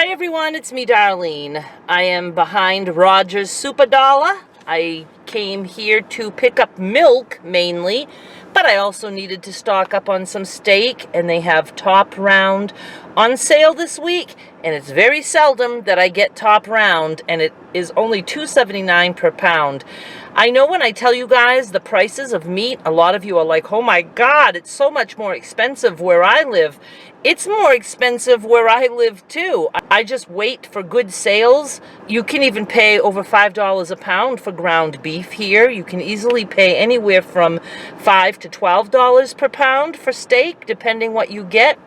Hi everyone, it's me Darlene. I am behind Rogers Super Dollar. I came here to pick up milk mainly, but I also needed to stock up on some steak, and they have top round on sale this week, and it's very seldom that I get top round, and it is only $2.79 per pound. I know when I tell you guys the prices of meat, a lot of you are like, oh my God, it's so much more expensive where I live. It's more expensive where I live too. I just wait for good sales. You can even pay over $5 a pound for ground beef here. You can easily pay anywhere from $5 to $12 per pound for steak, depending what you get.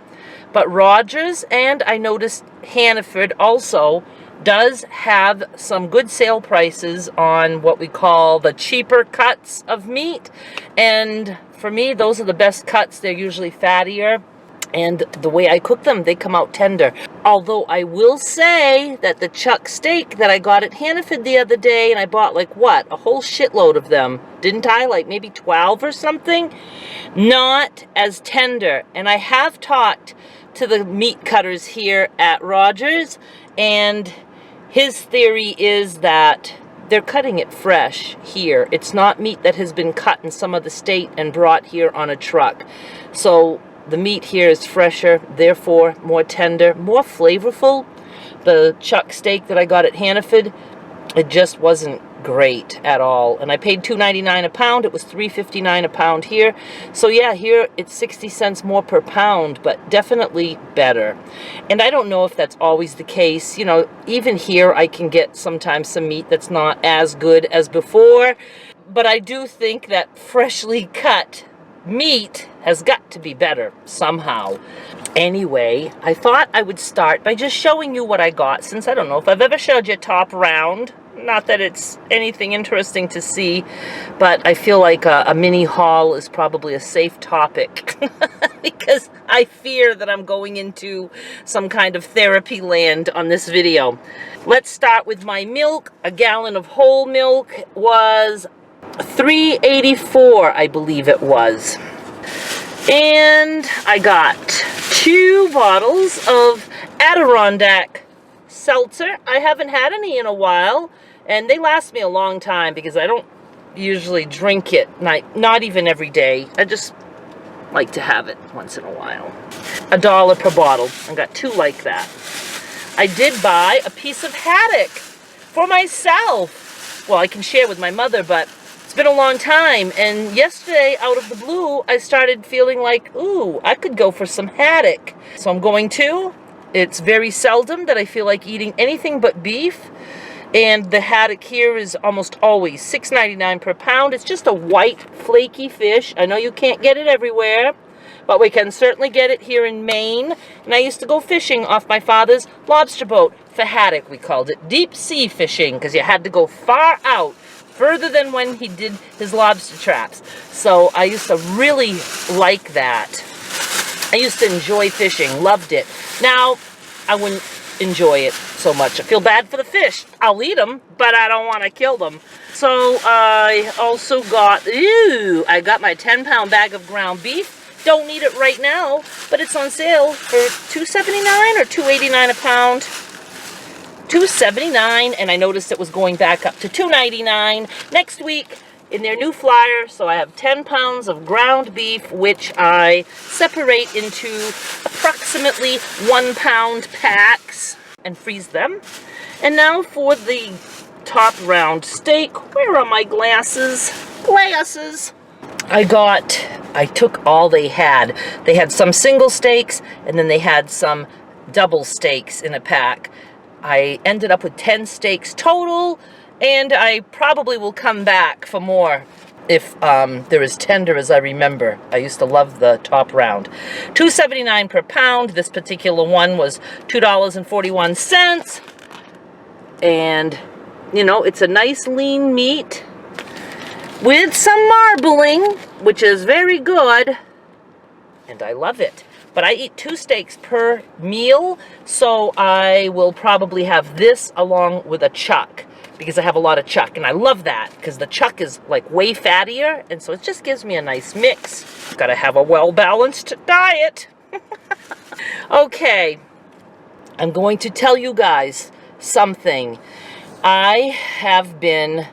But Rogers, and I noticed Hannaford also, does have some good sale prices on what we call the cheaper cuts of meat. And for me, those are the best cuts. They're usually fattier. And the way I cook them, they come out tender. Although I will say that the chuck steak that I got at Hannaford the other day, and I bought like what? A whole shitload of them. Didn't I? Like maybe 12 or something? Not as tender. And I have talked to the meat cutters here at Rogers, and his theory is that they're cutting it fresh here. It's not meat that has been cut in some other state and brought here on a truck. So the meat here is fresher, therefore more tender, more flavorful. The chuck steak that I got at Hannaford, it just wasn't great at all. And I paid $2.99 a pound. It was $3.59 a pound here. So yeah, here it's 60 cents more per pound, but definitely better. And I don't know if that's always the case. You know, even here I can get sometimes some meat that's not as good as before. But I do think that freshly cut meat has got to be better somehow. Anyway, I thought I would start by just showing you what I got, since I don't know if I've ever showed you top round. Not that it's anything interesting to see, but I feel like a mini haul is probably a safe topic because I fear that I'm going into some kind of therapy land on this video. Let's start with my milk. A gallon of whole milk was $3.84, I believe it was. And I got 2 bottles of Adirondack seltzer. I haven't had any in a while, and they last me a long time because I don't usually drink it, not even every day. I just like to have it once in a while. $1 per bottle. I got 2 like that. I did buy a piece of haddock for myself. Well, I can share with my mother, but it's been a long time, and yesterday, out of the blue, I started feeling like, ooh, I could go for some haddock. So I'm going to. It's very seldom that I feel like eating anything but beef, and the haddock here is almost always $6.99 per pound. It's just a white, flaky fish. I know you can't get it everywhere, but we can certainly get it here in Maine. And I used to go fishing off my father's lobster boat for haddock. We called it deep sea fishing because you had to go far out, further than when he did his lobster traps. So I used to really like that. I used to enjoy fishing, loved it. Now, I wouldn't enjoy it so much. I feel bad for the fish. I'll eat them, but I don't want to kill them. So I also got, I got my 10-pound bag of ground beef. Don't need it right now, but it's on sale for $2.79 or $2.89 a pound. $2.79, and I noticed it was going back up to $2.99 next week in their new flyer. So I have 10 pounds of ground beef, which I separate into approximately 1-pound packs and freeze them. And now for the top round steak. Where are my glasses? Glasses! I took all they had. They had some single steaks, and then they had some double steaks in a pack. I ended up with 10 steaks total, and I probably will come back for more if they're as tender as I remember. I used to love the top round. $2.79 per pound. This particular one was $2.41. And, you know, it's a nice lean meat with some marbling, which is very good, and I love it. But I eat 2 steaks per meal, so I will probably have this along with a chuck, because I have a lot of chuck, and I love that, because the chuck is like way fattier, and so it just gives me a nice mix. Gotta have a well-balanced diet. Okay, I'm going to tell you guys something. I have been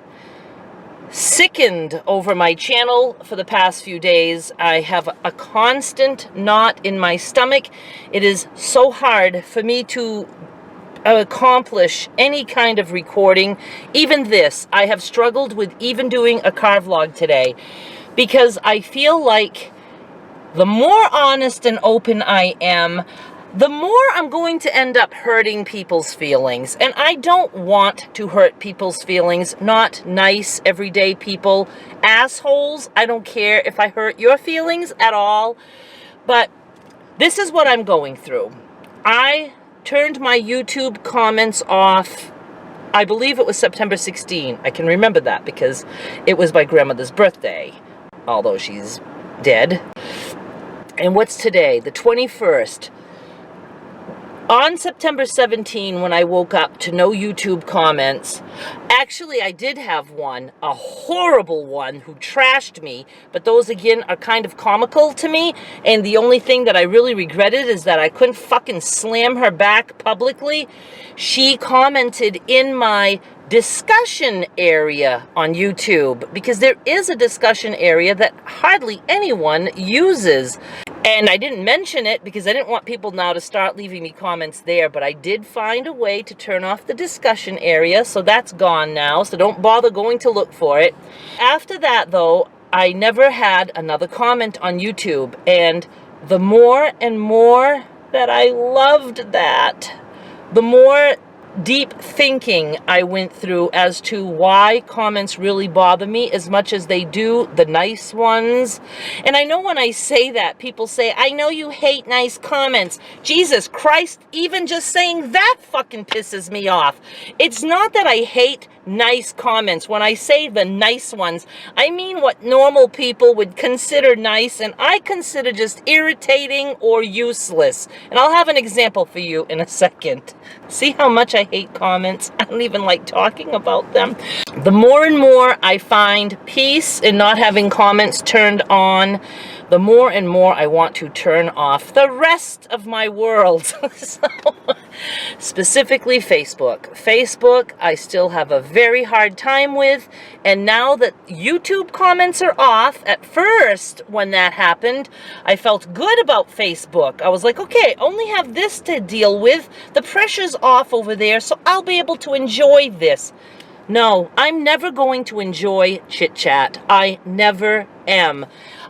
sickened over my channel for the past few days. I have a constant knot in my stomach. It is so hard for me to accomplish any kind of recording. Even this, I have struggled with even doing a car vlog today because I feel like the more honest and open I am, the more I'm going to end up hurting people's feelings. And I don't want to hurt people's feelings. Not nice, everyday people. Assholes, I don't care if I hurt your feelings at all. But this is what I'm going through. I turned my YouTube comments off, I believe it was September 16. I can remember that because it was my grandmother's birthday, although she's dead. And what's today? The 21st. On September 17, when I woke up to no YouTube comments, actually I did have one, a horrible one, who trashed me, but those again are kind of comical to me, and the only thing that I really regretted is that I couldn't fucking slam her back publicly. She commented in my discussion area on YouTube, because there is a discussion area that hardly anyone uses. And I didn't mention it because I didn't want people now to start leaving me comments there, but I did find a way to turn off the discussion area, so that's gone now, so don't bother going to look for it. After that, though, I never had another comment on YouTube, and the more and more that I loved that, the more deep thinking I went through as to why comments really bother me as much as they do the nice ones. And I know when I say that, people say, I know you hate nice comments. Jesus Christ, even just saying that fucking pisses me off. It's not that I hate nice comments. When I say the nice ones, I mean what normal people would consider nice, and I consider just irritating or useless. And I'll have an example for you in a second. See how much I hate comments? I don't even like talking about them. The more and more I find peace in not having comments turned on, the more and more I want to turn off the rest of my world. So, specifically Facebook. Facebook, I still have a very hard time with, and now that YouTube comments are off, at first when that happened, I felt good about Facebook. I was like, okay, only have this to deal with. The pressure's off over there, so I'll be able to enjoy this. No, I'm never going to enjoy chit-chat. I never am.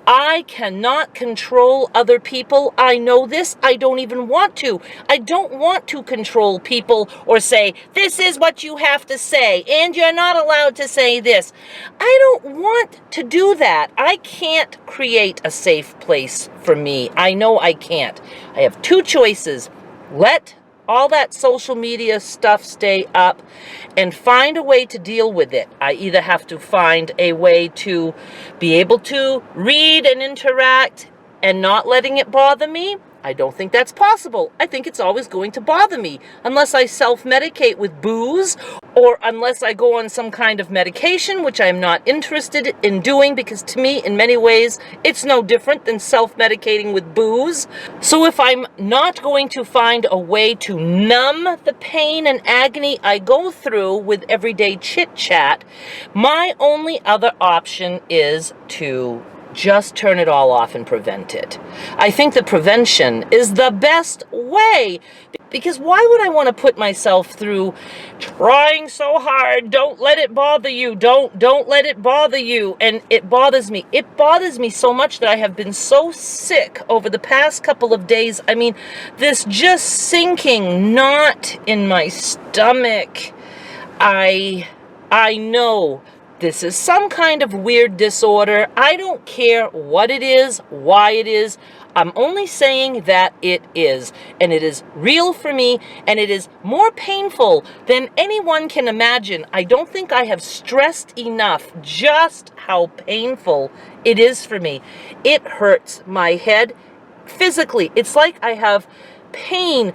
I cannot control other people. I know this. I don't even want to. I don't want to control people or say, this is what you have to say, and you're not allowed to say this. I don't want to do that. I can't create a safe place for me. I know I can't. I have two choices. Let all that social media stuff stay up and find a way to deal with it. I either have to find a way to be able to read and interact and not letting it bother me. I don't think that's possible. I think it's always going to bother me unless I self-medicate with booze, or unless I go on some kind of medication, which I'm not interested in doing, because to me, in many ways, it's no different than self-medicating with booze. So if I'm not going to find a way to numb the pain and agony I go through with everyday chit-chat, my only other option is to just turn it all off and prevent it. I think that prevention is the best way, because why would I want to put myself through trying so hard? Don't let it bother you. Don't let it bother you. And it bothers me. It bothers me so much that I have been so sick over the past couple of days. I mean, this just sinking knot in my stomach. I know this is some kind of weird disorder. I don't care what it is, why it is. I'm only saying that it is. And it is real for me, and it is more painful than anyone can imagine. I don't think I have stressed enough just how painful it is for me. It hurts my head physically. It's like I have pain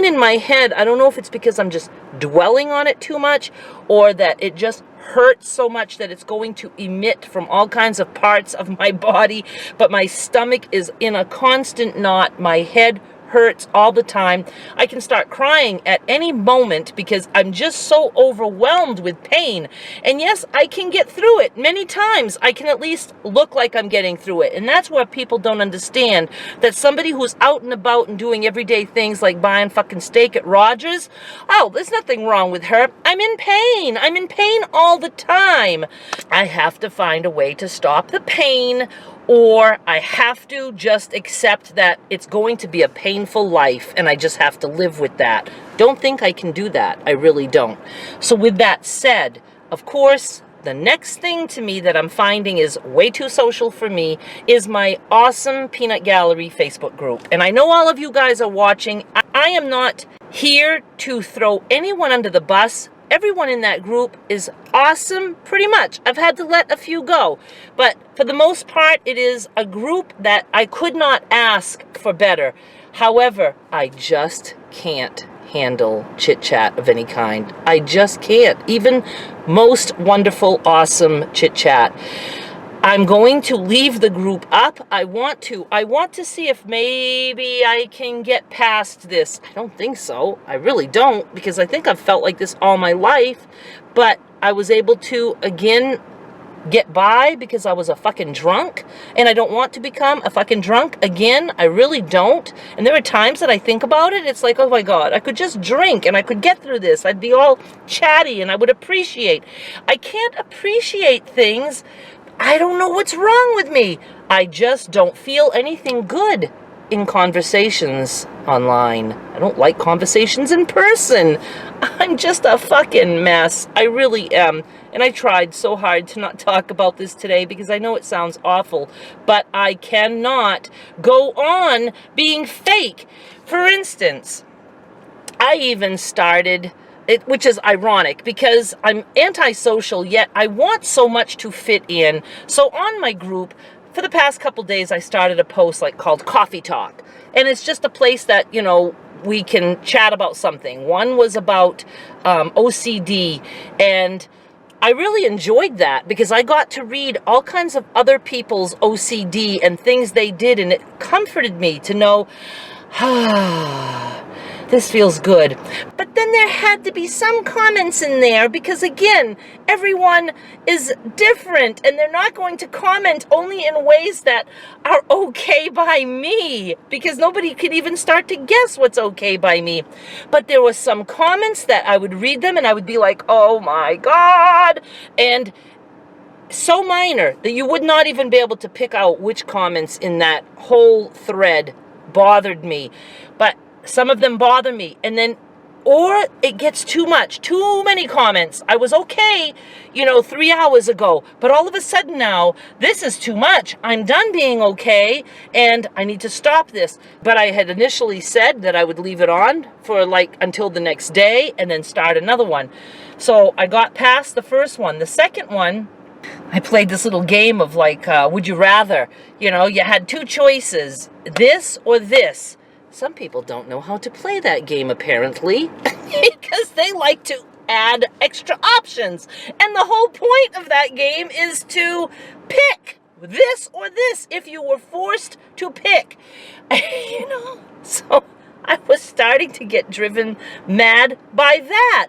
in my head. I don't know if it's because I'm just dwelling on it too much, or that it just hurts so much that it's going to emit from all kinds of parts of my body, but my stomach is in a constant knot. My head hurts all the time. I can start crying at any moment because I'm just so overwhelmed with pain. And yes, I can get through it. Many times I can at least look like I'm getting through it. And that's where people don't understand that somebody who's out and about and doing everyday things like buying fucking steak at Rogers, oh, there's nothing wrong with her. I'm in pain. I'm in pain all the time. I have to find a way to stop the pain, or I have to just accept that it's going to be a painful life and I just have to live with that. Don't think I can do that. I really don't. So with that said, of course, the next thing to me that I'm finding is way too social for me is my awesome Peanut Gallery Facebook group. And I know all of you guys are watching. I am not here to throw anyone under the bus. Everyone in that group is awesome, pretty much. I've had to let a few go. But for the most part, it is a group that I could not ask for better. However, I just can't handle chit-chat of any kind. I just can't. Even most wonderful, awesome chit-chat. I'm going to leave the group up. I want to see if maybe I can get past this. I don't think so. I really don't, because I think I've felt like this all my life. But I was able to, again, get by because I was a fucking drunk. And I don't want to become a fucking drunk again. I really don't. And there are times that I think about it. It's like, oh my God, I could just drink and I could get through this. I'd be all chatty and I would appreciate. I can't appreciate things. I don't know what's wrong with me. I just don't feel anything good in conversations online. I don't like conversations in person. I'm just a fucking mess. I really am. And I tried so hard to not talk about this today because I know it sounds awful, but I cannot go on being fake. For instance, I even started... which is ironic because I'm antisocial, yet I want so much to fit in. So on my group, for the past couple days, I started a post called Coffee Talk. And it's just a place that, you know, we can chat about something. One was about OCD, and I really enjoyed that because I got to read all kinds of other people's OCD and things they did, and it comforted me to know, this feels good. But then there had to be some comments in there because, again, everyone is different and they're not going to comment only in ways that are okay by me because nobody could even start to guess what's okay by me. But there were some comments that I would read them and I would be like, oh my God. And so minor that you would not even be able to pick out which comments in that whole thread bothered me. But some of them bother me, and then, or it gets too much, too many comments. I was okay, 3 hours ago, but all of a sudden now, this is too much. I'm done being okay, and I need to stop this. But I had initially said that I would leave it on for until the next day, and then start another one. So I got past the first one. The second one, I played this little game of would you rather? You had two choices, this or this. Some people don't know how to play that game, apparently, because they like to add extra options. And the whole point of that game is to pick this or this if you were forced to pick. So I was starting to get driven mad by that.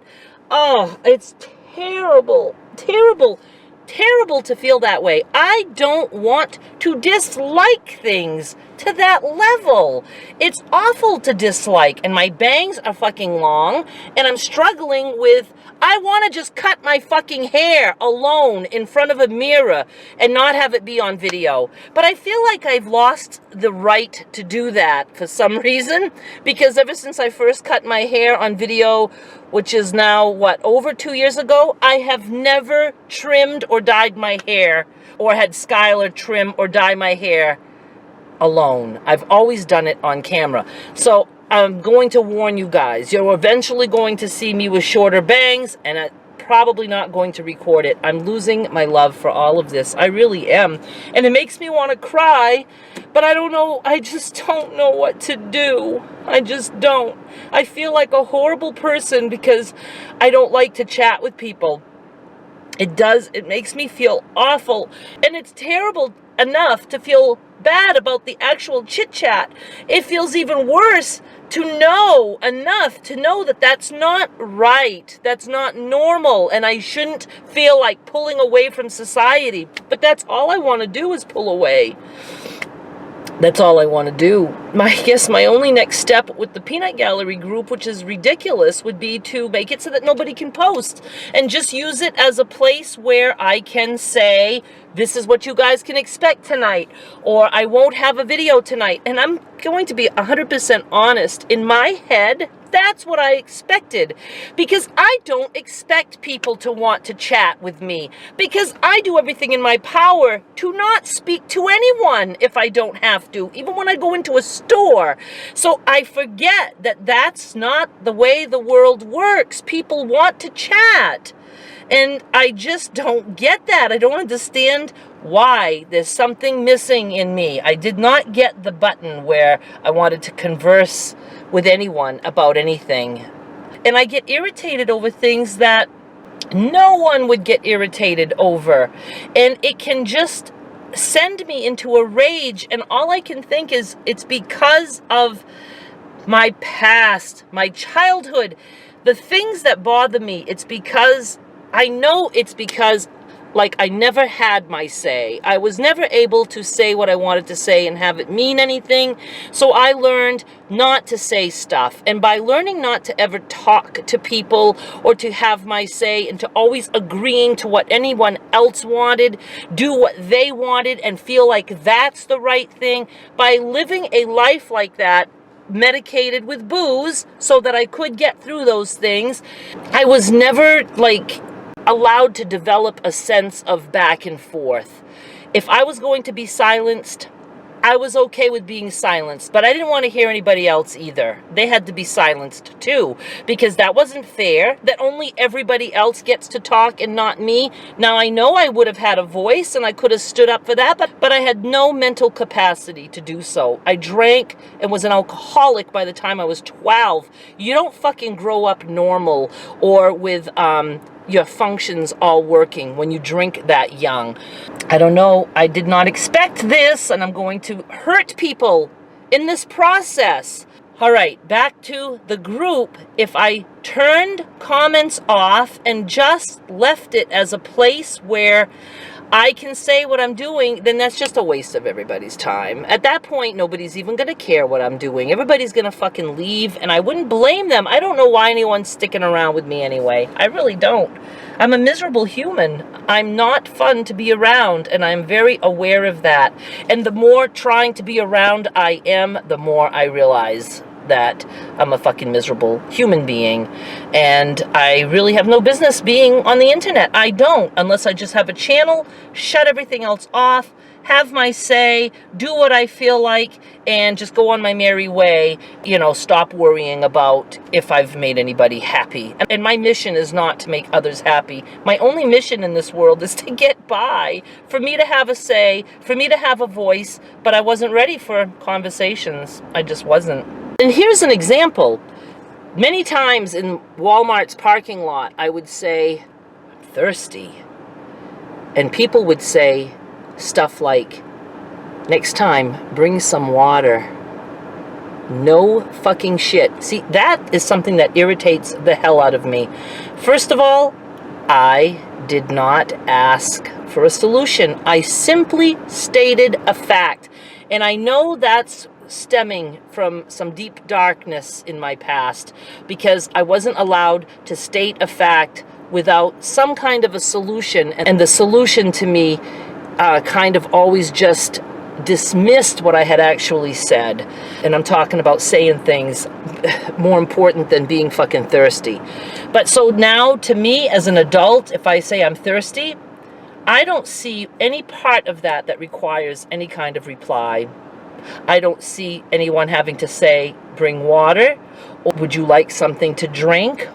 Oh, it's terrible, terrible. Terrible to feel that way. I don't want to dislike things to that level. It's awful to dislike, and my bangs are fucking long, and I'm struggling with, I want to just cut my fucking hair alone in front of a mirror and not have it be on video. But I feel like I've lost the right to do that for some reason, because ever since I first cut my hair on video, which is now, over 2 years ago, I have never trimmed or dyed my hair or had Skylar trim or dye my hair alone. I've always done it on camera. So I'm going to warn you guys, you're eventually going to see me with shorter bangs, and I'm probably not going to record it. I'm losing my love for all of this. I really am. And it makes me want to cry, but I don't know. I just don't know what to do. I just don't. I feel like a horrible person because I don't like to chat with people. It makes me feel awful. And it's terrible enough to feel bad about the actual chit chat. It feels even worse to know enough to know that that's not right, that's not normal, and I shouldn't feel like pulling away from society. But that's all I want to do, is pull away. That's all I want to do. I guess my only next step with the Peanut Gallery group, which is ridiculous, would be to make it so that nobody can post and just use it as a place where I can say, this is what you guys can expect tonight, or I won't have a video tonight. And I'm going to be 100% honest. In my head, that's what I expected, because I don't expect people to want to chat with me, because I do everything in my power to not speak to anyone if I don't have to, even when I go into a store. So I forget that that's not the way the world works. People want to chat. And I just don't get that. I don't understand why. There's something missing in me. I did not get the button where I wanted to converse with anyone about anything. And I get irritated over things that no one would get irritated over. And it can just send me into a rage. And all I can think is, it's because of my past, my childhood, the things that bother me. It's because I know it's because, like, I never had my say. I was never able to say what I wanted to say and have it mean anything. So I learned not to say stuff. And by learning not to ever talk to people or to have my say, and to always agreeing to what anyone else wanted, do what they wanted and feel like that's the right thing, by living a life like that, medicated with booze so that I could get through those things, I was never, like, allowed to develop a sense of back and forth. If I was going to be silenced, I was okay with being silenced, but I didn't want to hear anybody else either. They had to be silenced too, because that wasn't fair, that only everybody else gets to talk and not me. Now, I know I would have had a voice and I could have stood up for that, but I had no mental capacity to do so. I drank and was an alcoholic by the time I was 12. You don't fucking grow up normal or with your functions all working when you drink that young. I don't know. I did not expect this, and I'm going to hurt people in this process. All right, back to the group. If I turned comments off and just left it as a place where I can say what I'm doing, then that's just a waste of everybody's time. At that point, nobody's even going to care what I'm doing. Everybody's going to fucking leave, and I wouldn't blame them. I don't know why anyone's sticking around with me anyway. I really don't. I'm a miserable human. I'm not fun to be around, and I'm very aware of that. And the more trying to be around I am, the more I realize that I'm a fucking miserable human being, and I really have no business being on the internet. I don't, unless I just have a channel, shut everything else off, have my say, do what I feel like, and just go on my merry way, you know, stop worrying about if I've made anybody happy. And my mission is not to make others happy. My only mission in this world is to get by, for me to have a say, for me to have a voice, but I wasn't ready for conversations. I just wasn't. And here's an example. Many times in Walmart's parking lot, I would say, I'm thirsty. And people would say stuff like, next time, bring some water. No fucking shit. See, that is something that irritates the hell out of me. First of all, I did not ask for a solution. I simply stated a fact. And I know that's stemming from some deep darkness in my past, because I wasn't allowed to state a fact without some kind of a solution. And the solution to me kind of always just dismissed what I had actually said. And I'm talking about saying things more important than being fucking thirsty. But so now, to me as an adult, if I say I'm thirsty, I don't see any part of that that requires any kind of reply. I don't see anyone having to say, bring water, or would you like something to drink,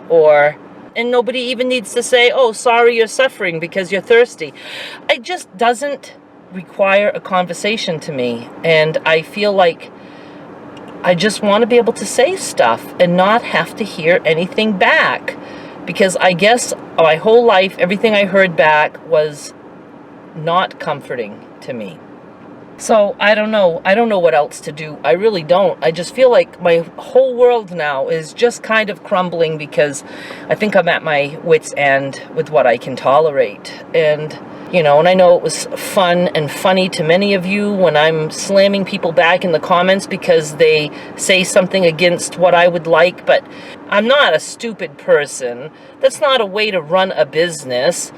and nobody even needs to say, oh, sorry you're suffering because you're thirsty. It just doesn't require a conversation to me, and I feel like I just want to be able to say stuff and not have to hear anything back, because I guess my whole life, everything I heard back was not comforting to me. So I don't know. I don't know what else to do. I really don't. I just feel like my whole world now is just kind of crumbling because I think I'm at my wit's end with what I can tolerate. And, you know, and I know it was fun and funny to many of you when I'm slamming people back in the comments because they say something against what I would like, but I'm not a stupid person. That's not a way to run a business.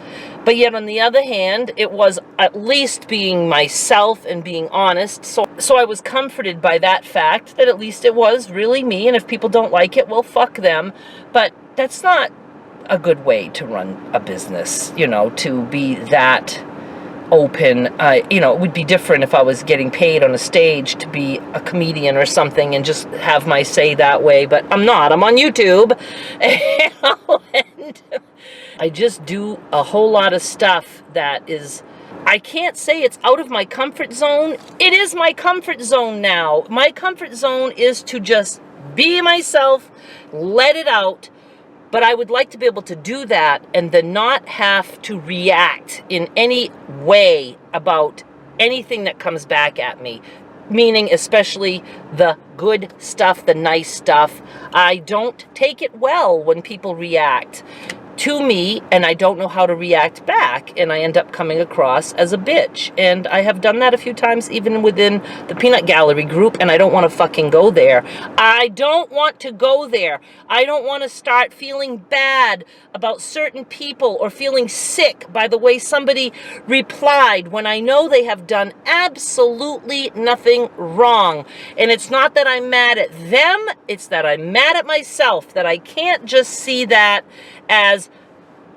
But yet, on the other hand, it was at least being myself and being honest. So I was comforted by that fact that at least it was really me. And if people don't like it, well, fuck them. But that's not a good way to run a business, you know, to be that open. You know, it would be different if I was getting paid on a stage to be a comedian or something and just have my say that way. But I'm not. I'm on YouTube. And I just do a whole lot of stuff that is, I can't say it's out of my comfort zone. It is my comfort zone now. My comfort zone is to just be myself, let it out. But I would like to be able to do that and then not have to react in any way about anything that comes back at me. Meaning especially the good stuff, the nice stuff. I don't take it well when people react to me and I don't know how to react back, and I end up coming across as a bitch. And I have done that a few times even within the Peanut Gallery group, and I don't want to fucking go there. I don't want to go there. I don't want to start feeling bad about certain people or feeling sick by the way somebody replied when I know they have done absolutely nothing wrong. And it's not that I'm mad at them, it's that I'm mad at myself, that I can't just see that as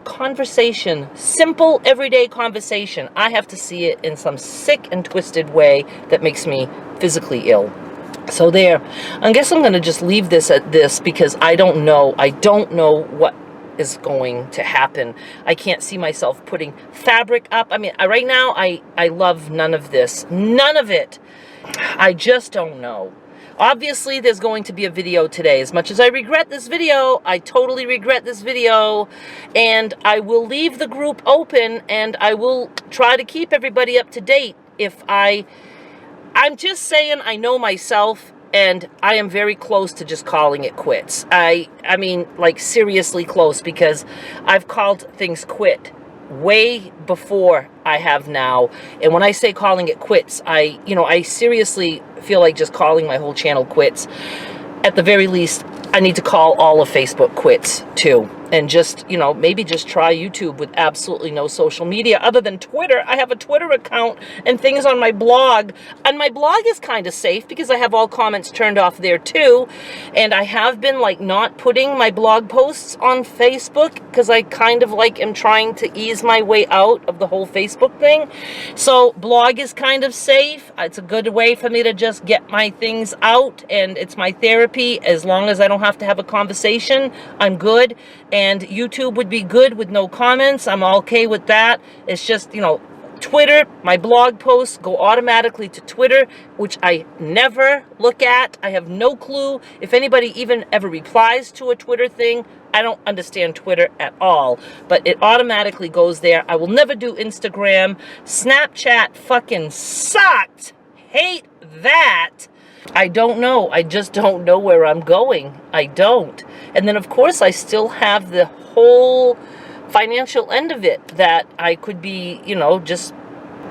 conversation, simple everyday conversation. I have to see it in some sick and twisted way that makes me physically ill. So there, I guess I'm going to just leave this at this because I don't know what is going to happen. I can't see myself putting fabric up. I mean, right now I love none of this, none of it. I just don't know. Obviously, there's going to be a video today. As much as I regret this video, I totally regret this video. And I will leave the group open and I will try to keep everybody up to date. I'm just saying I know myself and I am very close to just calling it quits. I mean, like seriously close, because I've called things quit way before I have now. And when I say calling it quits, I seriously feel like just calling my whole channel quits. At the very least, I need to call all of Facebook quits too. And just, maybe just try YouTube with absolutely no social media other than Twitter. I have a Twitter account and things on my blog. And my blog is kind of safe because I have all comments turned off there too. And I have been not putting my blog posts on Facebook because I kind of am trying to ease my way out of the whole Facebook thing. So blog is kind of safe. It's a good way for me to just get my things out, and it's my therapy. As long as I don't have to have a conversation, I'm good. And YouTube would be good with no comments. I'm okay with that. It's just, Twitter, my blog posts go automatically to Twitter, which I never look at. I have no clue if anybody even ever replies to a Twitter thing. I don't understand Twitter at all, but it automatically goes there. I will never do Instagram. Snapchat fucking sucked. Hate that. I don't know. I just don't know where I'm going. I don't. And then, of course, I still have the whole financial end of it that I could be, just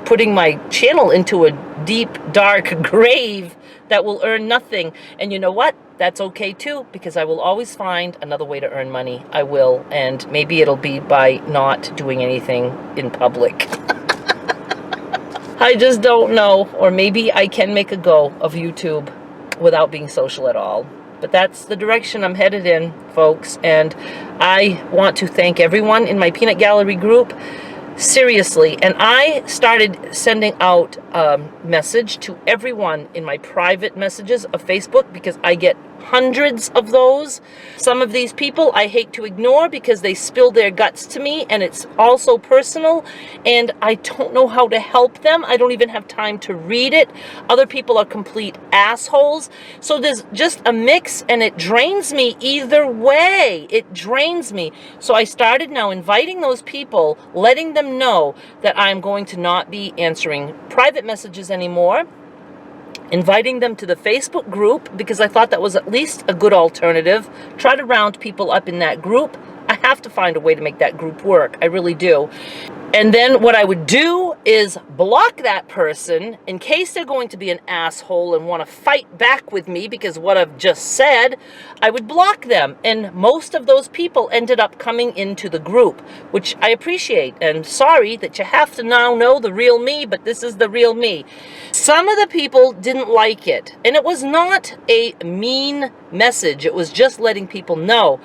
putting my channel into a deep, dark grave that will earn nothing. And you know what? That's okay, too, because I will always find another way to earn money. I will. And maybe it'll be by not doing anything in public. I just don't know. Or maybe I can make a go of YouTube without being social at all. But that's the direction I'm headed in, folks. And I want to thank everyone in my Peanut Gallery group. Seriously. And I started sending out a message to everyone in my private messages of Facebook because I get hundreds of those. Some of these people I hate to ignore because they spill their guts to me, and it's also personal, and I don't know how to help them. I don't even have time to read it. Other people are complete assholes. So there's just a mix, and it drains me either way. It drains me. So I started now inviting those people, letting them know that I'm going to not be answering private messages anymore, inviting them to the Facebook group because I thought that was at least a good alternative. Try to round people up in that group. I have to find a way to make that group work. I really do. And then what I would do is block that person in case they're going to be an asshole and want to fight back with me because what I've just said. I would block them. And most of those people ended up coming into the group, which I appreciate. And sorry that you have to now know the real me, but this is the real me. Some of the people didn't like it. And it was not a mean message. It was just letting people know.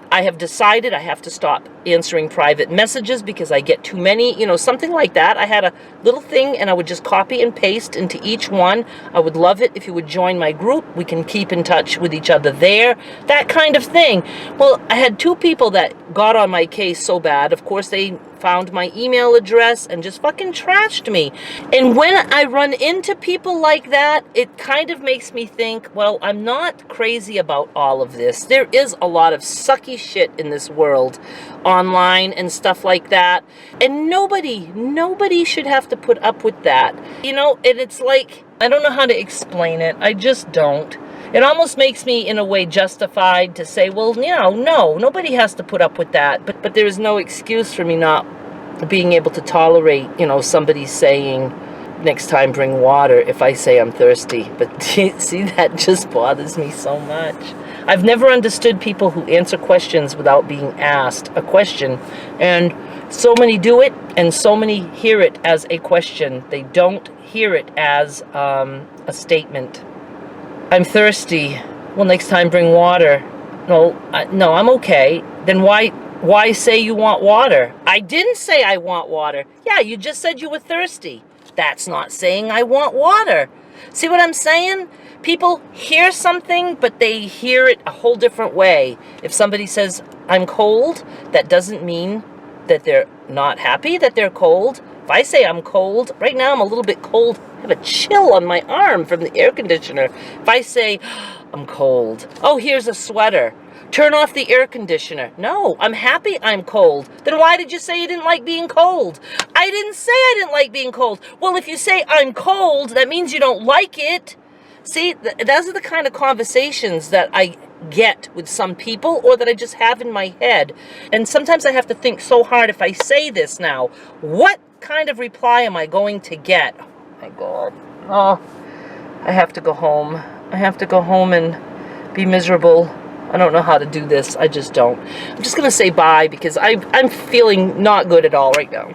I have decided I have to stop answering private messages because I get too many, something like that. I had a little thing and I would just copy and paste into each one. I would love it if you would join my group. We can keep in touch with each other there, that kind of thing. Well, I had 2 people that got on my case so bad. Of course, they found my email address and just fucking trashed me. And when I run into people like that, it kind of makes me think, well, I'm not crazy about all of this. There is a lot of sucky shit in this world online and stuff like that. And nobody should have to put up with that. And it's like, I don't know how to explain it. I just don't. It almost makes me, in a way, justified to say, well, no, nobody has to put up with that. But there is no excuse for me not being able to tolerate, somebody saying, next time bring water if I say I'm thirsty. But see, that just bothers me so much. I've never understood people who answer questions without being asked a question. And so many do it, and so many hear it as a question. They don't hear it as a statement. I'm thirsty. Well, next time bring water. No, I'm okay. Then why say you want water? I didn't say I want water. Yeah, you just said you were thirsty. That's not saying I want water. See what I'm saying? People hear something, but they hear it a whole different way. If somebody says, I'm cold, that doesn't mean that they're not happy that they're cold. If I say I'm cold, right now I'm a little bit cold. I have a chill on my arm from the air conditioner. If I say, I'm cold. Oh, here's a sweater. Turn off the air conditioner. No, I'm happy I'm cold. Then why did you say you didn't like being cold? I didn't say I didn't like being cold. Well, if you say I'm cold, that means you don't like it. See, those are the kind of conversations that I get with some people or that I just have in my head. And sometimes I have to think so hard, if I say this now, what kind of reply am I going to get? Oh my God. Oh, I have to go home. I have to go home and be miserable. I don't know how to do this. I just don't. I'm just going to say bye because I'm feeling not good at all right now.